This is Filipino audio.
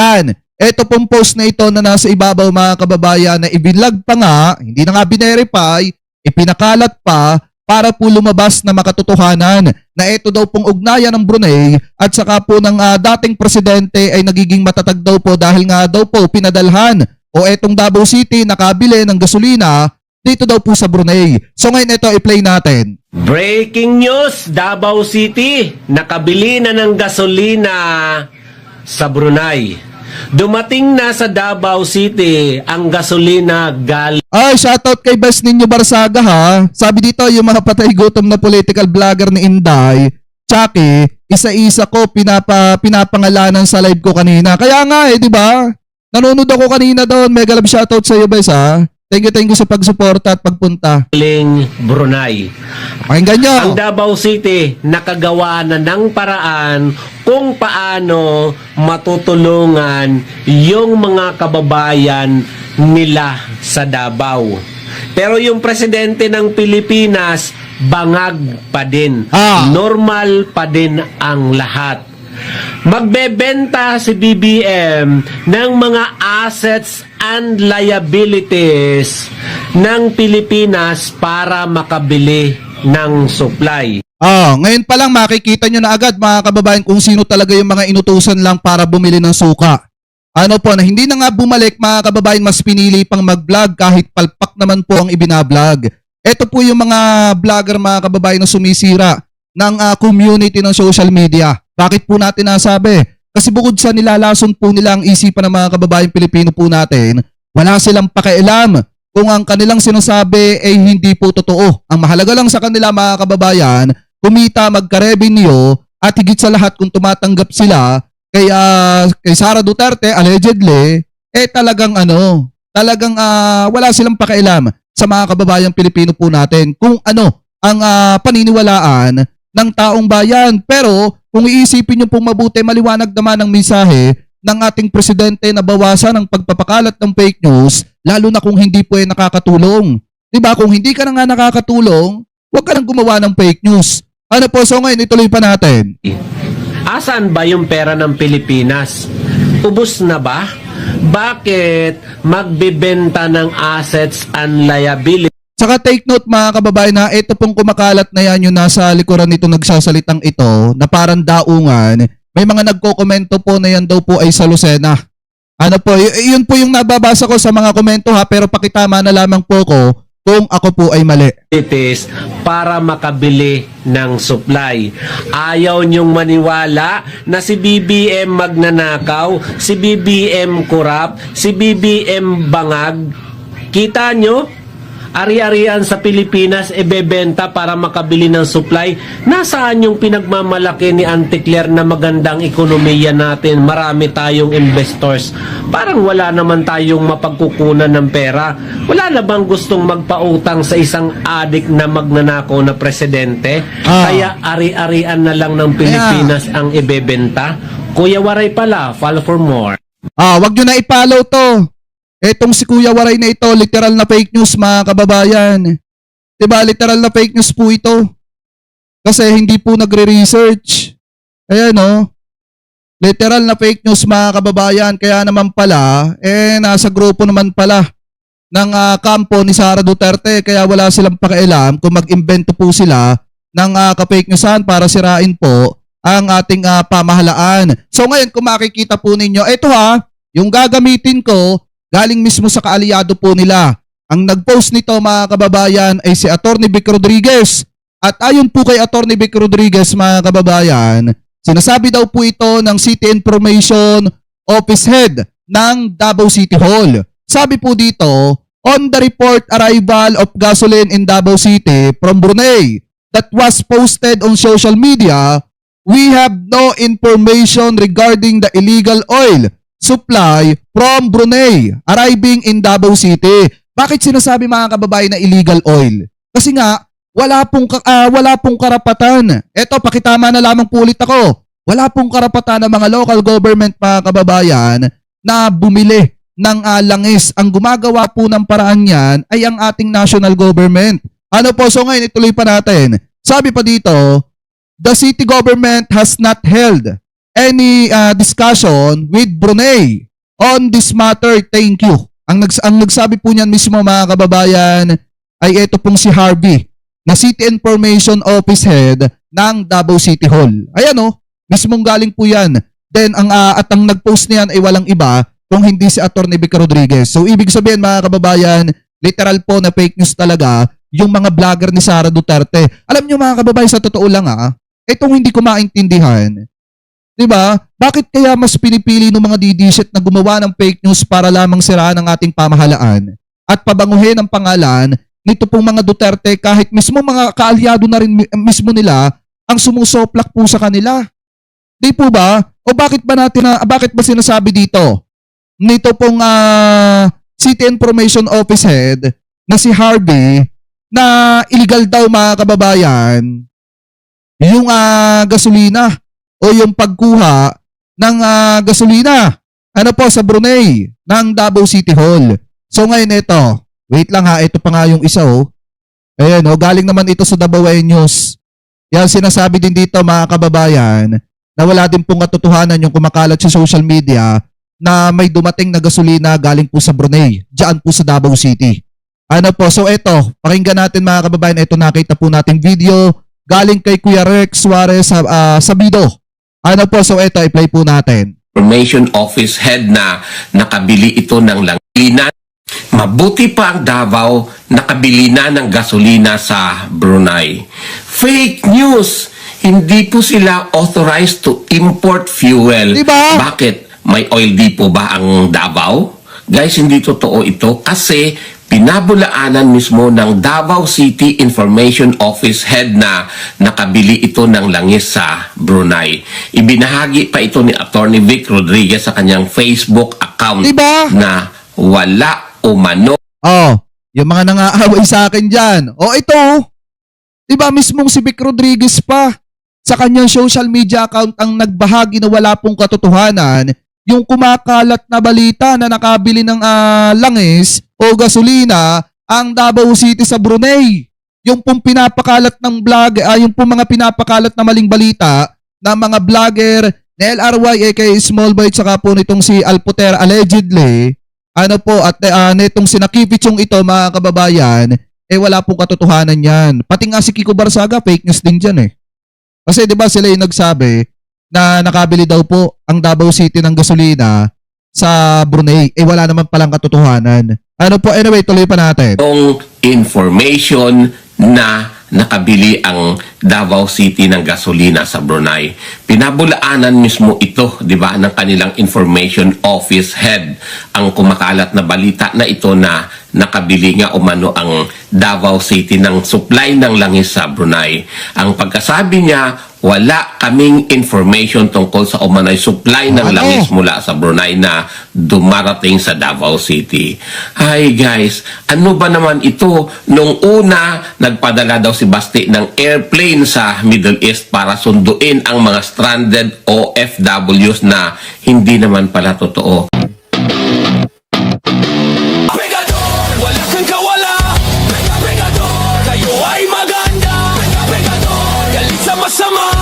Yan. Ito pong post na ito na nasa ibabaw mga kababayan na ibinlag pa nga, hindi na nga binerify, ipinakalat pa para po lumabas na makatotohanan na ito daw pong ugnayan ng Brunei at saka po ng dating presidente ay nagiging matatag daw po dahil nga daw po pinadalhan o etong Davao City nakabili ng gasolina dito daw po sa Brunei. So ngayon ito i-play natin. Breaking news, Davao City, nakabili na ng gasolina sa Brunei. Dumating na sa Davao City ang gasolina galing. Ay, shoutout kay Best Ninyo Barsaga ha. Sabi dito yung mga patay gutom na political vlogger ni Inday, Chucky, isa-isa ko pinapangalanan sa live ko kanina. Kaya nga di ba? Nanonood ako kanina doon. Mega love shoutout sa iyo, Bes ha. Thank you sa pagsuporta at pagpunta. Brunei. Pakinggan nyo. Ang Davao City nakagawa na ng paraan kung paano matutulungan yung mga kababayan nila sa Davao. Pero yung presidente ng Pilipinas, bangag pa din. Normal pa din ang lahat. Magbebenta si BBM ng mga assets and liabilities ng Pilipinas para makabili ng supply. Ngayon pa lang makikita nyo na agad mga kababayan kung sino talaga yung mga inutusan lang para bumili ng suka. Ano po, na hindi na nga bumalik mga kababayan, mas pinili pang mag-vlog kahit palpak naman po ang ibinablog. Ito po yung mga vlogger mga kababayan na sumisira ng community ng social media. Bakit po natin nasabi? Kasi bukod sa nilalason po nila ang isipan ng mga kababayan Pilipino po natin, wala silang pakialam kung ang kanilang sinasabi ay hindi po totoo. Ang mahalaga lang sa kanila mga kababayan, kumita, magka-revenue at higit sa lahat kung tumatanggap sila kay Sara Duterte allegedly, talagang wala silang pakialam sa mga kababayan Pilipino po natin kung ano ang paniniwalaan ng taong bayan. Pero kung iisipin nyo pong mabuti, maliwanag naman ang mensahe ng ating presidente na bawasan ang pagpapakalat ng fake news, lalo na kung hindi po nakakatulong. Diba? Kung hindi ka na nga nakakatulong, huwag ka nang gumawa ng fake news. Ano po, so ngayon ituloy pa natin. Asan ba yung pera ng Pilipinas? Ubus na ba? Bakit magbebenta ng assets and liabilities? Saka take note mga kababayan na ito pong kumakalat na yan yung nasa likuran nito nagsasalitang ito na parang daungan. May mga nagko-komento po na yan daw po ay sa Lucena. Ano po, yun po yung nababasa ko sa mga komento ha, pero pakitama na lamang po ko kung ako po ay mali. Para makabili ng supply. Ayaw niyong maniwala na si BBM magnanakaw, si BBM kurap, si BBM bangag. Kita nyo? Ari-arian sa Pilipinas bebenta para makabili ng supply. Nasaan yung pinagmamalaki ni Auntie Claire na magandang ekonomiya natin? Marami tayong investors. Parang wala naman tayong mapagkukunan ng pera. Wala na bang gustong magpautang sa isang adik na magnanakaw na presidente? Kaya ari-arian na lang ng Pilipinas ang ibebenta? Kuya Waray pala, follow for more. Wag nyo na i-follow to. Etong si Kuya Waray na ito, literal na fake news mga kababayan. Diba, literal na fake news po ito. Kasi hindi po nagre-research. Ayan literal na fake news mga kababayan. Kaya naman pala, nasa grupo naman pala ng kampo ni Sara Duterte. Kaya wala silang pakialam kung mag-invento po sila ng ka-fake newsan para sirain po ang ating pamahalaan. So ngayon kung makikita po ninyo, ito yung gagamitin ko, galing mismo sa kaalyado po nila. Ang nag-post nito mga kababayan ay si Atty. Vic Rodriguez. At ayon po kay Atty. Vic Rodriguez mga kababayan, sinasabi daw po ito ng City Information Office Head ng Davao City Hall. Sabi po dito, on the report arrival of gasoline in Davao City from Brunei that was posted on social media, we have no information regarding the illegal oil supply from Brunei arriving in Davao City. Bakit sinasabi mga kababayan na illegal oil? Kasi nga wala pong karapatan. Eto, pakitama na lamang po ulit ako. Wala pong karapatan ng mga local government mga kababayan na bumili ng langis. Ang gumagawa po ng paraan yan ay ang ating national government. Ano po, so ngayon ituloy pa natin. Sabi pa dito, the city government has not held any discussion with Brunei on this matter. Thank you. Ang nagsabi po niyan mismo mga kababayan ay ito pong si Harvey na City Information Office Head ng Davao City Hall. Ayan o, mismong galing po yan. Then ang nag-post niyan ay walang iba kung hindi si Atty. Vic Rodriguez. So ibig sabihin mga kababayan, literal po na fake news talaga yung mga vlogger ni Sara Duterte. Alam niyo mga kababayan, sa totoo lang itong hindi ko maintindihan. 'Di ba? Bakit kaya mas pinipili ng mga didisit na gumawa ng fake news para lamang siraan ang ating pamahalaan at pabanguhin ang pangalan nito pong mga Duterte kahit mismo mga kaalyado na rin mismo nila ang sumusoplak po sa kanila? Di po ba? O bakit ba sinasabi dito nito pong City Information Office Head na si Harvey na illegal daw mga kababayan yung gasolina o yung pagkuha ng gasolina sa Brunei ng Davao City Hall. So ngayon ito, wait lang ito pa nga yung isa Ayan galing naman ito sa Davao News. Yan sinasabi din dito mga kababayan na wala din pong katotohanan yung kumakalat sa social media na may dumating na gasolina galing po sa Brunei, diyan po sa Davao City. So ito, pakinggan natin mga kababayan, ito nakita po nating video galing kay Kuya Rex Suarez Sabido. So ito, i-play po natin. Information Office Head na nakabili ito ng langgina. Mabuti pa ang Davao, nakabili na ng gasolina sa Brunei. Fake news! Hindi po sila authorized to import fuel. Diba? Bakit? May oil depot ba ang Davao? Guys, hindi totoo ito kasi pinabulaanan mismo ng Davao City Information Office Head na nakabili ito ng langis sa Brunei. Ibinahagi pa ito ni Atty. Vic Rodriguez sa kanyang Facebook account Diba? na wala umano. Yung mga nangaaway sa akin dyan. Ito. Diba mismong si Vic Rodriguez pa sa kanyang social media account ang nagbahagi na wala pong katotohanan yung kumakalat na balita na nakabili ng langis o gasolina ang Davao City sa Brunei. Yung pong pinapakalat ng vlog, yung pong mga pinapakalat na maling balita ng mga vlogger na LRY aka Small Boy tsaka po nitong si Alputer allegedly, at nitong sinakipichong ito mga kababayan, wala pong katotohanan yan. Pati nga si Kiko Barsaga, fake news din dyan Kasi di ba sila yung nagsabi na nakabili daw po ang Davao City ng gasolina sa Brunei. Wala naman palang katotohanan. Anyway, tuloy pa natin. Yung information na nakabili ang Davao City ng gasolina sa Brunei. Pinabulaanan mismo ito, di ba, ng kanilang Information Office Head. Ang kumakalat na balita na ito na nakabili nga umano ang Davao City ng supply ng langis sa Brunei. Ang pagkasabi niya, wala kaming information tungkol sa umano'y supply ng langis mula sa Brunei na dumarating sa Davao City. Hi guys, ano ba naman ito? Nung una, nagpadala daw si Basti ng airplane sa Middle East para sunduin ang mga stranded OFWs na hindi naman pala totoo. Pegador, wala kang kawala. Pegador, kayo ay maganda. Pegador, galit sa masama.